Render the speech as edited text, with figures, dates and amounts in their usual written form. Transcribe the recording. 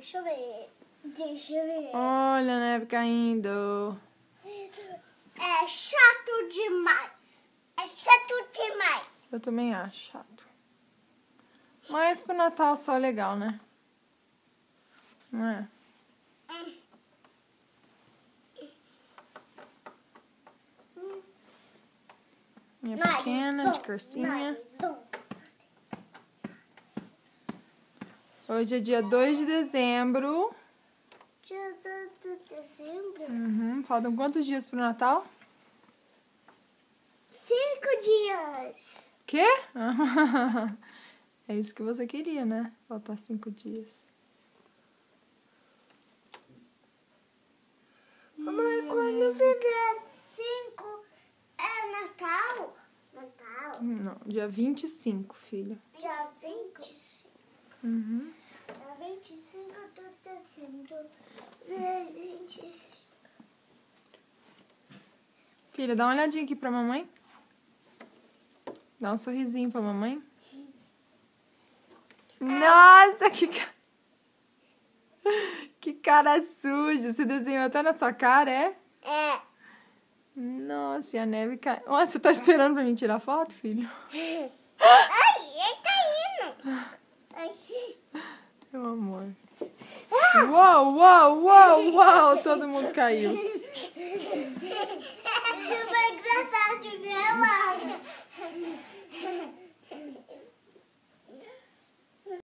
Deixa eu ver. Deixa eu ver. Olha a neve caindo. É chato demais. É chato demais. Eu também acho chato. Mas pro Natal só é legal, né? Não é? Minha pequena, de cursinha. Hoje é dia 2 de dezembro. Dia 2 de dezembro? Uhum. Faltam quantos dias pro Natal? 5 dias. Quê? É isso que você queria, né? Faltar 5 dias. Mamãe, quando fizer 5 é Natal? Natal? Não, dia 25, filho. Dia 25. Uhum. Dia 25 de dezembro. Dia 25. Filha, dá uma olhadinha aqui pra mamãe. Dá um sorrisinho pra mamãe. Nossa, que cara suja. Você desenhou até na sua cara, é? É. Nossa, e a neve cai. Nossa, você tá esperando pra mim tirar foto, filho? Ai, ele tá indo. Ai. Meu amor. Uou, uou, uou, uou. Todo mundo caiu. Isso foi engraçado, né, mãe?